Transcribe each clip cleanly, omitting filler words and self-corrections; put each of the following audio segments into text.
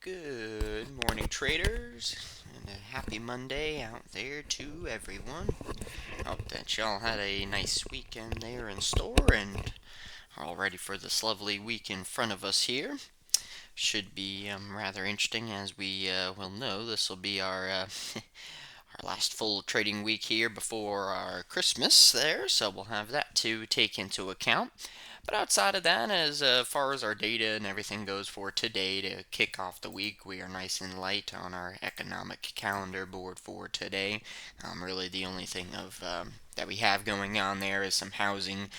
Good morning, traders, and a happy Monday out there to everyone. Hope that y'all had a nice weekend there in store and are all ready for this lovely week in front of us here. Should be rather interesting, as we will know. This will be our our last full trading week here before our Christmas there, so we'll have that to take into account. But outside of that, as far as our data and everything goes for today to kick off the week, we are nice and light on our economic calendar board for today. Really, the only thing of that we have going on there is some housing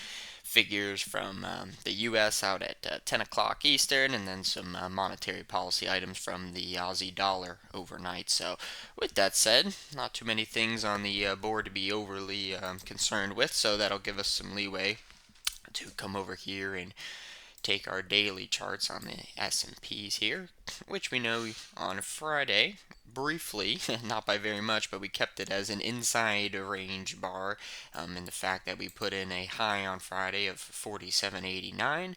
figures from the U.S. out at 10 o'clock Eastern, and then some monetary policy items from the Aussie dollar overnight. So, with that said, not too many things on the board to be overly concerned with, so that'll give us some leeway to come over here and take our daily charts on the S&Ps here, which we know on Friday, briefly, not by very much, but we kept it as an inside range bar in the fact that we put in a high on Friday of 47.89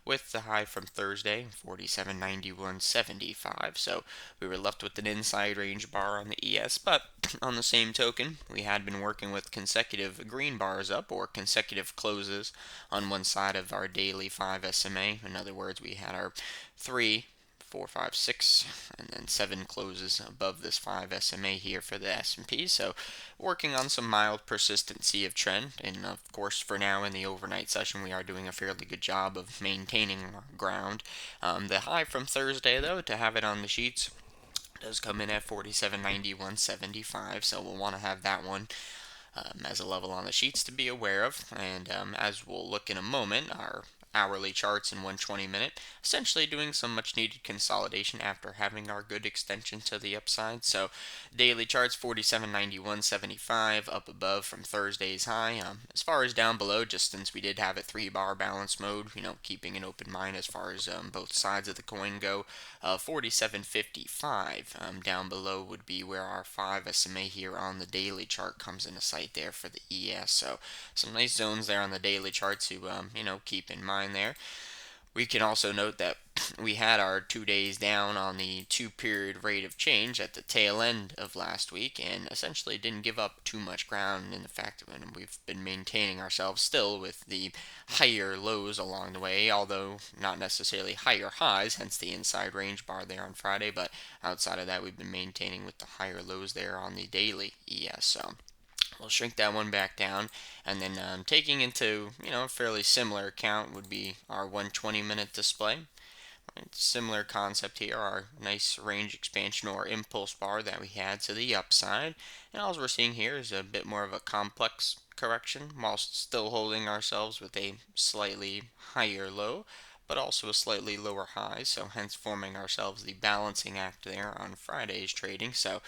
with the high from Thursday 47.91.75. So we were left with an inside range bar on the ES, but on the same token, we had been working with consecutive green bars up or consecutive closes on one side of our daily 5 SMA. In other words, we had our 3, 4, 5, 6, and then 7 closes above this 5 SMA here for the S&P. So working on some mild persistency of trend, and of course for now in the overnight session we are doing a fairly good job of maintaining ground. The high from Thursday, though, to have it on the sheets, does come in at 47.91.75, so we'll want to have that one as a level on the sheets to be aware of. And as we'll look in a moment, our hourly charts in 120 minute, essentially doing some much needed consolidation after having our good extension to the upside. So daily charts 47.91.75 up above from Thursday's high. As far as down below, just since we did have a 3 bar balance mode, keeping an open mind as far as both sides of the coin go, 47.55 down below would be where our 5 SMA here on the daily chart comes into sight there for the ES. So some nice zones there on the daily chart to keep in mind there. We can also note that we had our 2 days down on the 2 period rate of change at the tail end of last week, and essentially didn't give up too much ground in the fact that we've been maintaining ourselves still with the higher lows along the way, although not necessarily higher highs, hence the inside range bar there on Friday. But outside of that, we've been maintaining with the higher lows there on the daily ES. So we'll shrink that one back down, and then taking into a fairly similar account would be our 120 minute display. Right, similar concept here, our nice range expansion or impulse bar that we had to the upside, and all we're seeing here is a bit more of a complex correction whilst still holding ourselves with a slightly higher low but also a slightly lower high, so hence forming ourselves the balancing act there on Friday's trading. So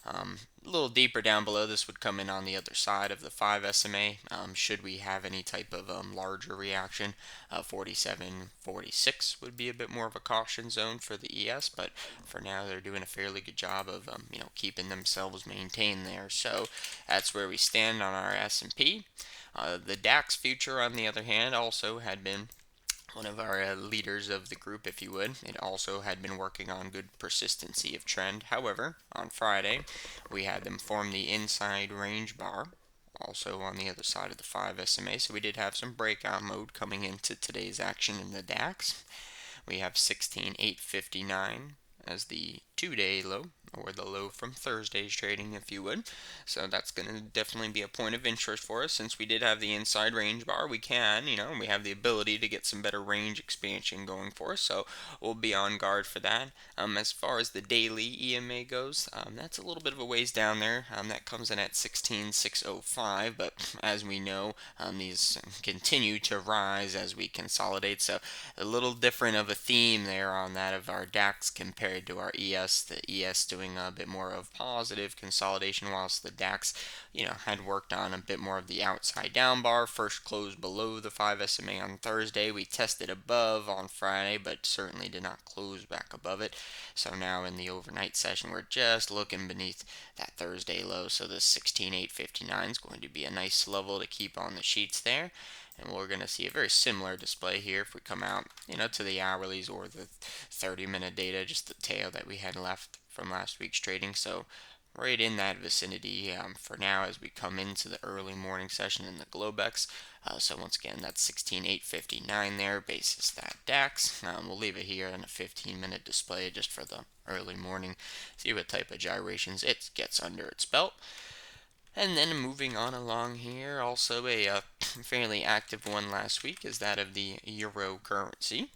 a little deeper down below, this would come in on the other side of the 5 SMA. Should we have any type of larger reaction, 47.46 would be a bit more of a caution zone for the ES, but for now they're doing a fairly good job of keeping themselves maintained there. So that's where we stand on our S&P. The DAX future, on the other hand, also had been one of our leaders of the group, if you would. It also had been working on good persistency of trend. However, on Friday, we had them form the inside range bar, also on the other side of the 5 SMA. So we did have some breakout mode coming into today's action in the DAX. We have 16,859 as the 2 day low, or the low from Thursday's trading, if you would. So that's going to definitely be a point of interest for us. Since we did have the inside range bar, we we have the ability to get some better range expansion going for us. So we'll be on guard for that. As far as the daily EMA goes, that's a little bit of a ways down there. That comes in at 16,605, but as we know, these continue to rise as we consolidate. So a little different of a theme there on that of our DAX compared to our ES. The ES doing a bit more of positive consolidation, whilst the DAX, had worked on a bit more of the outside down bar. First closed below the 5 SMA on Thursday. We tested above on Friday, but certainly did not close back above it. So now in the overnight session, we're just looking beneath that Thursday low. So the 16,859 is going to be a nice level to keep on the sheets there. And we're going to see a very similar display here if we come out, to the hourlies or the 30-minute data, just the tail that we had left from last week's trading. So right in that vicinity for now as we come into the early morning session in the Globex. So once again, that's 16,859 there, basis that DAX. We'll leave it here in a 15-minute display just for the early morning. See what type of gyrations it gets under its belt. And then moving on along here, also a fairly active one last week is that of the euro currency.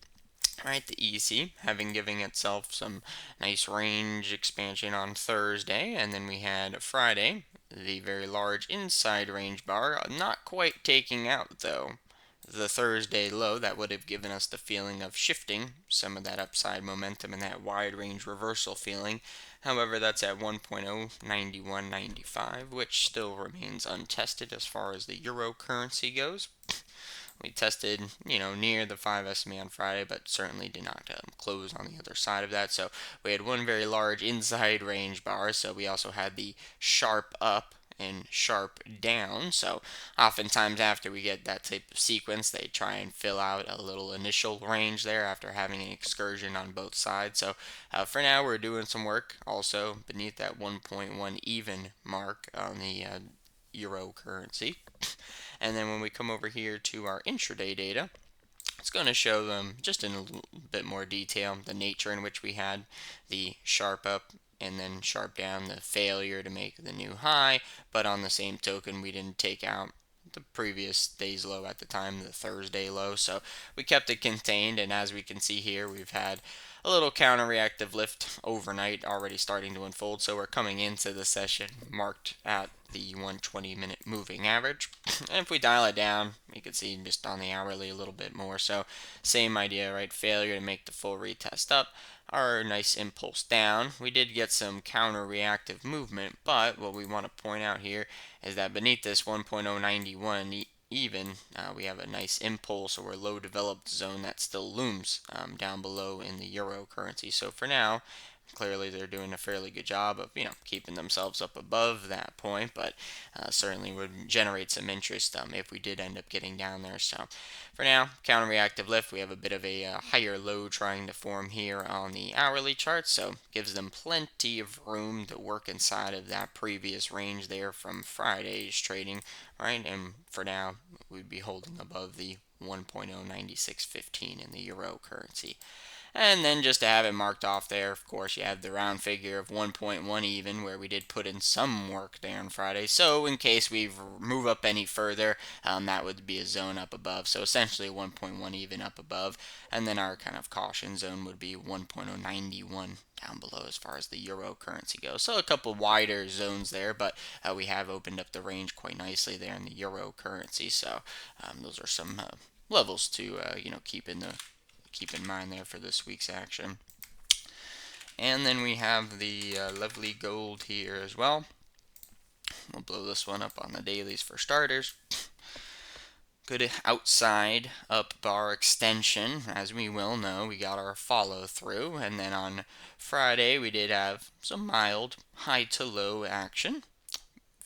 Right, the EC having given itself some nice range expansion on Thursday, and then we had Friday, the very large inside range bar, not quite taking out though the Thursday low that would have given us the feeling of shifting some of that upside momentum and that wide range reversal feeling. However, that's at 1.09195, which still remains untested as far as the euro currency goes. We tested, near the 5 SMA on Friday, but certainly did not close on the other side of that. So we had one very large inside range bar. So we also had the sharp up and sharp down. So oftentimes after we get that type of sequence, they try and fill out a little initial range there after having an excursion on both sides. So for now, we're doing some work also beneath that 1.1 even mark on the euro currency. And then when we come over here to our intraday data, it's going to show them just in a little bit more detail the nature in which we had the sharp up and then sharp down, the failure to make the new high, but on the same token we didn't take out the previous day's low at the time, the Thursday low. So we kept it contained, and as we can see here, we've had a little counter-reactive lift overnight already starting to unfold. So we're coming into the session marked at the 120-minute moving average. And if we dial it down, you can see just on the hourly a little bit more. So same idea, right? Failure to make the full retest up. Our nice impulse down. We did get some counter-reactive movement, but what we want to point out here is that beneath this 1.091 even, we have a nice impulse or low developed zone that still looms down below in the euro currency. So for now, clearly they're doing a fairly good job of keeping themselves up above that point, but certainly would generate some interest if we did end up getting down there. So for now, counter-reactive lift, we have a bit of a higher low trying to form here on the hourly chart, so gives them plenty of room to work inside of that previous range there from Friday's trading, right? And for now, we'd be holding above the 1.09615 in the euro currency. And then just to have it marked off there, of course, you have the round figure of 1.1 even, where we did put in some work there on Friday. So in case we move up any further, that would be a zone up above. So essentially 1.1 even up above. And then our kind of caution zone would be 1.091 down below as far as the euro currency goes. So a couple wider zones there, but we have opened up the range quite nicely there in the euro currency. So those are some levels to keep in mind there for this week's action. And then we have the lovely gold here as well. We'll blow this one up on the dailies for starters. Good outside up bar extension. As we will know, we got our follow through, and then on Friday we did have some mild high to low action,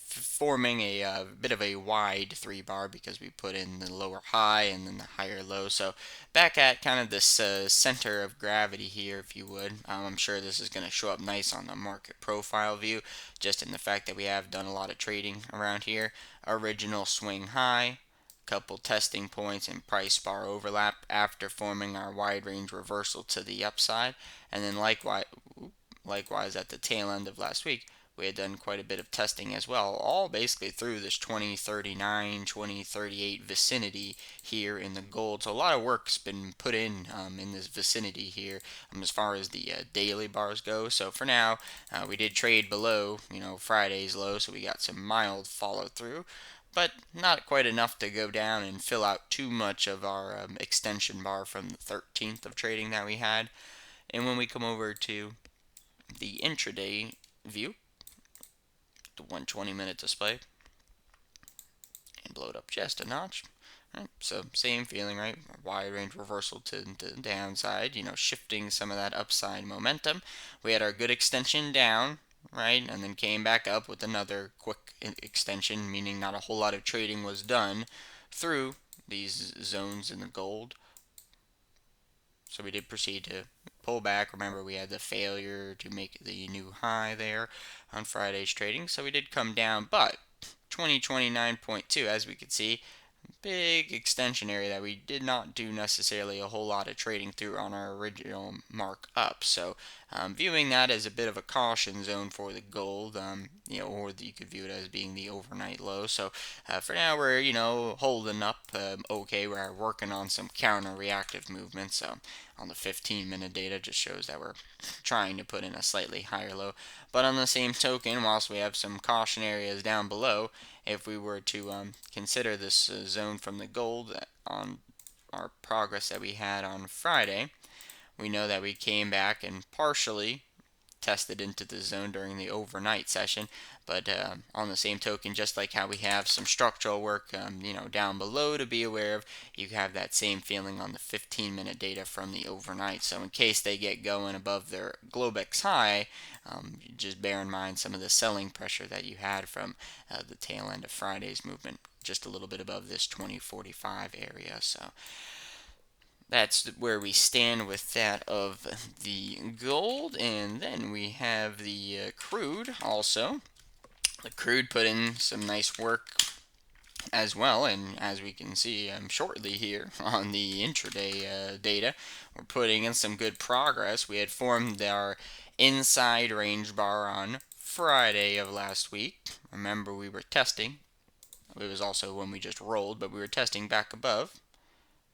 forming a bit of a wide 3-bar because we put in the lower high and then the higher low. So back at kind of this center of gravity here, if you would. I'm sure this is going to show up nice on the market profile view, just in the fact that we have done a lot of trading around here. Original swing high, couple testing points and price bar overlap after forming our wide range reversal to the upside, and then likewise at the tail end of last week we had done quite a bit of testing as well, all basically through this 2039, 2038 vicinity here in the gold. So a lot of work's been put in this vicinity here as far as the daily bars go. So for now, we did trade below, Friday's low, so we got some mild follow through, but not quite enough to go down and fill out too much of our extension bar from the 13th of trading that we had. And when we come over to the intraday view, the 120-minute display, and blow it up just a notch. Right, so same feeling, right? Wide range reversal to the downside, shifting some of that upside momentum. We had our good extension down, right, and then came back up with another quick extension, meaning not a whole lot of trading was done through these zones in the gold. So we did proceed to pull back. Remember, we had the failure to make the new high there on Friday's trading. So we did come down, but 2029.2, as we could see, big extension area that we did not do necessarily a whole lot of trading through on our original mark up. So viewing that as a bit of a caution zone for the gold, or you could view it as being the overnight low. So for now, we're holding up okay. We're working on some counter reactive movements. So on the 15-minute data, just shows that we're trying to put in a slightly higher low. But on the same token, whilst we have some caution areas down below, if we were to consider this zone from the gold on our progress that we had on Friday, we know that we came back and partially tested into the zone during the overnight session. But on the same token, just like how we have some structural work, down below to be aware of, you have that same feeling on the 15-minute data from the overnight. So in case they get going above their Globex high, just bear in mind some of the selling pressure that you had from the tail end of Friday's movement, just a little bit above this 2045 area. So that's where we stand with that of the gold. And then we have the crude also. The crude put in some nice work as well, and as we can see shortly here on the intraday data, we're putting in some good progress. We had formed our inside range bar on Friday of last week. Remember, we were testing. It was also when we just rolled, but we were testing back above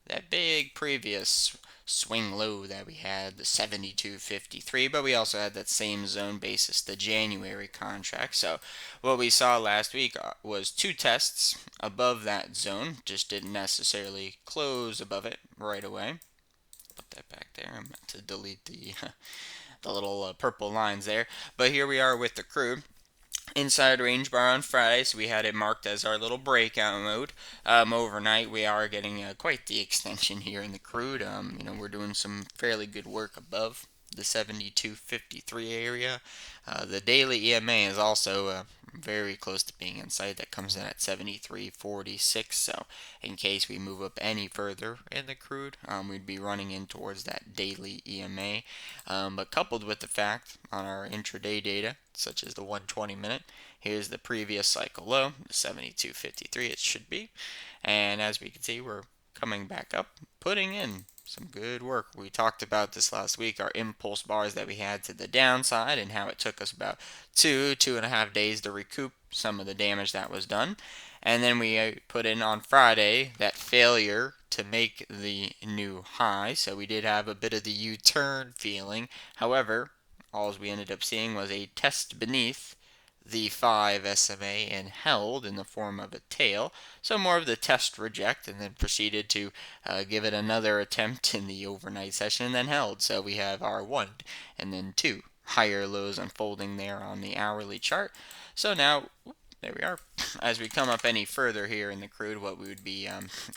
that big previous swing low that we had, the 72.53, but we also had that same zone basis, the January contract. So what we saw last week was two tests above that zone, just didn't necessarily close above it right away. Put that back there. I meant to delete the the little purple lines there. But here we are with the crude inside range bar on Friday, so we had it marked as our little breakout mode. Overnight, we are getting quite the extension here in the crude. We're doing some fairly good work above the 72.53 area. The daily EMA is also very close to being in sight. That comes in at 73.46. So in case we move up any further in the crude, we'd be running in towards that daily EMA. But coupled with the fact on our intraday data, such as the 120 minute, here's the previous cycle low, the 72.53 it should be. And as we can see, we're coming back up, putting in some good work. We talked about this last week, our impulse bars that we had to the downside and how it took us about 2.5 days to recoup some of the damage that was done. And then we put in on Friday that failure to make the new high. So we did have a bit of the U-turn feeling. However, all we ended up seeing was a test beneath the 5 SMA and held in the form of a tail. So more of the test reject, and then proceeded to give it another attempt in the overnight session and then held. So we have our 1 and then 2 higher lows unfolding there on the hourly chart. So now, there we are. As we come up any further here in the crude, what we would be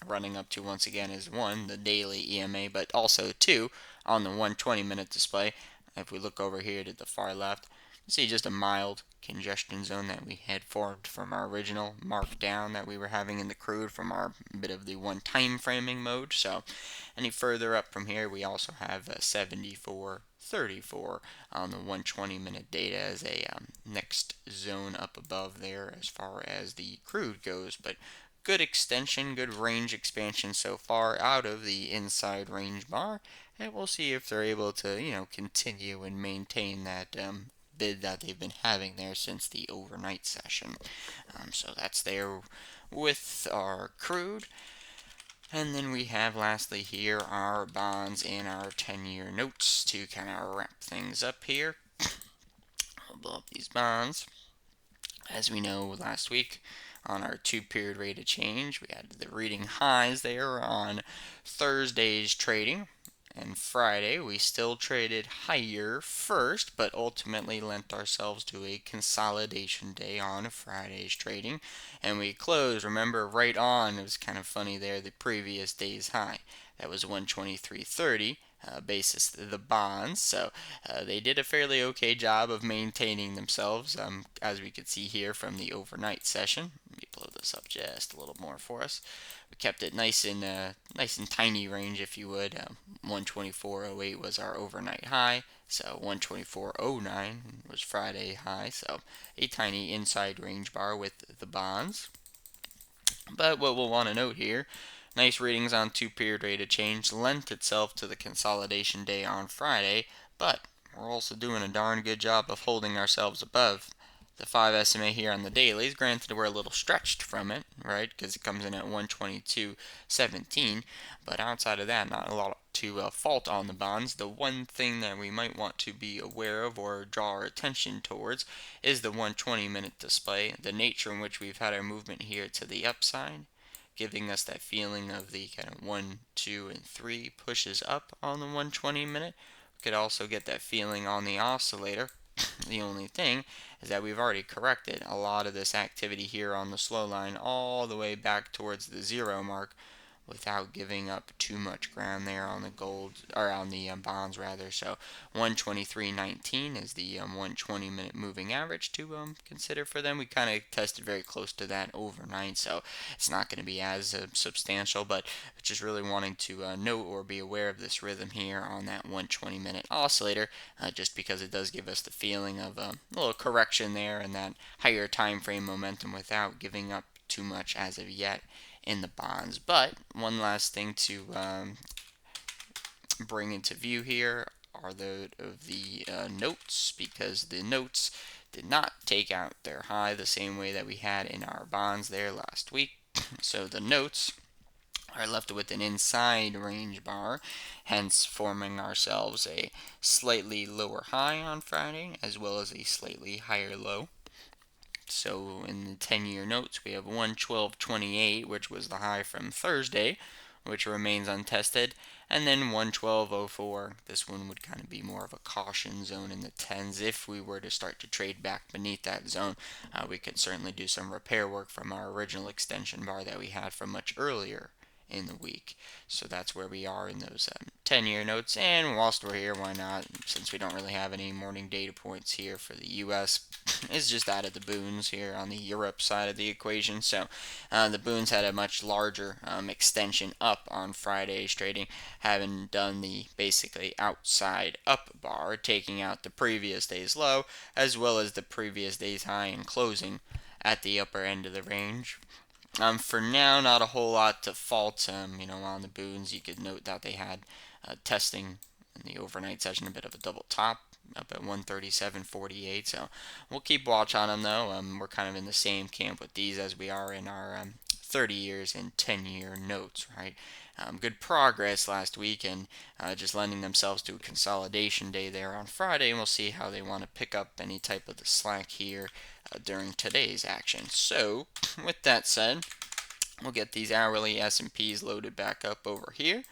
running up to once again is 1, the daily EMA, but also 2 on the 120-minute display. If we look over here to the far left, you see just a mild congestion zone that we had formed from our original markdown that we were having in the crude from our bit of the one time framing mode. So any further up from here, we also have 74.34 on the 120-minute data as a next zone up above there as far as the crude goes. But good extension, good range expansion so far out of the inside range bar, and we'll see if they're able to continue and maintain that bid that they've been having there since the overnight session. So that's there with our crude. And then we have lastly here our bonds and our 10-year notes to kind of wrap things up here. I'll blow up these bonds. As we know, last week on our 2-period rate of change, we had the reading highs there on Thursday's trading. And Friday, we still traded higher first, but ultimately lent ourselves to a consolidation day on Friday's trading. And we closed, remember, right on, it was kind of funny there, the previous day's high. That was 123.30. basis the bonds. So they did a fairly okay job of maintaining themselves, as we could see here from the overnight session. Let me blow this up just a little more for us. We kept it nice and tiny range, if you would. 124.08 was our overnight high, so 124.09 was Friday high. So a tiny inside range bar with the bonds. But what we'll want to note here, nice readings on 2-period rate of change lent itself to the consolidation day on Friday, but we're also doing a darn good job of holding ourselves above the 5 SMA here on the dailies. Granted, we're a little stretched from it, right, because it comes in at 122.17, but outside of that, not a lot to fault on the bonds. The one thing that we might want to be aware of or draw our attention towards is the 120-minute display, the nature in which we've had our movement here to the upside, giving us that feeling of the kind of 1, 2, and 3 pushes up on the 120 minute. We could also get that feeling on the oscillator. The only thing is that we've already corrected a lot of this activity here on the slow line all the way back towards the 0 mark without giving up too much ground there on the gold, or on the bonds rather. So 123.19 is the 120-minute moving average to consider for them. We kind of tested very close to that overnight, so it's not going to be as substantial, but just really wanting to note or be aware of this rhythm here on that 120-minute oscillator, just because it does give us the feeling of a little correction there and that higher time frame momentum without giving up too much as of yet in the bonds. But one last thing to bring into view here are the notes, because the notes did not take out their high the same way that we had in our bonds there last week. So the notes are left with an inside range bar, hence forming ourselves a slightly lower high on Friday as well as a slightly higher low. So in the 10-year notes, we have 112.28, which was the high from Thursday, which remains untested, and then 112.04. This one would kind of be more of a caution zone in the 10s. If we were to start to trade back beneath that zone, we could certainly do some repair work from our original extension bar that we had from much earlier in the week. So that's where we are in those 10-year notes. And whilst we're here, why not? Since we don't really have any morning data points here for the U.S., it's just added the Boons here on the Europe side of the equation. So the Boons had a much larger extension up on Friday's trading, having done the basically outside up bar, taking out the previous day's low as well as the previous day's high and closing at the upper end of the range. For now, not a whole lot to fault. On the Boons, you could note that they had testing in the overnight session a bit of a double top up at 137.48. So we'll keep watch on them though. We're kind of in the same camp with these as we are in our 30 years and 10-year notes, right? Good progress last week, and just lending themselves to a consolidation day there on Friday, and we'll see how they want to pick up any type of the slack here during today's action. So with that said, we'll get these hourly S&Ps loaded back up over here.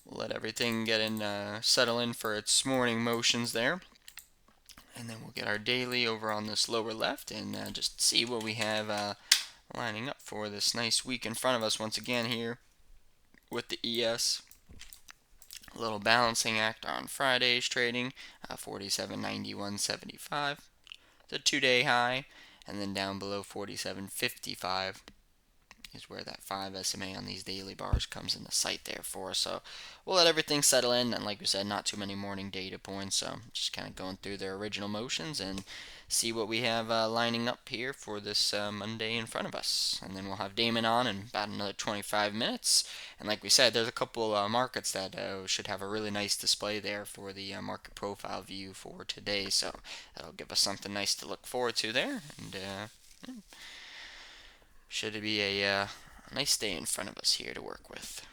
We'll let everything get in, settle in for its morning motions there. And then we'll get our daily over on this lower left and just see what we have lining up for this nice week in front of us once again here with the ES. A little balancing act on Friday's trading, 47.91.75. The 2-day high, and then down below 47.55 is where that 5 SMA on these daily bars comes into sight there for us. So we'll let everything settle in, and like we said, not too many morning data points, so just kind of going through their original motions and see what we have lining up here for this Monday in front of us. And then we'll have Damon on in about another 25 minutes. And like we said, there's a couple markets that should have a really nice display there for the market profile view for today. So that'll give us something nice to look forward to there. And should be a nice day in front of us here to work with.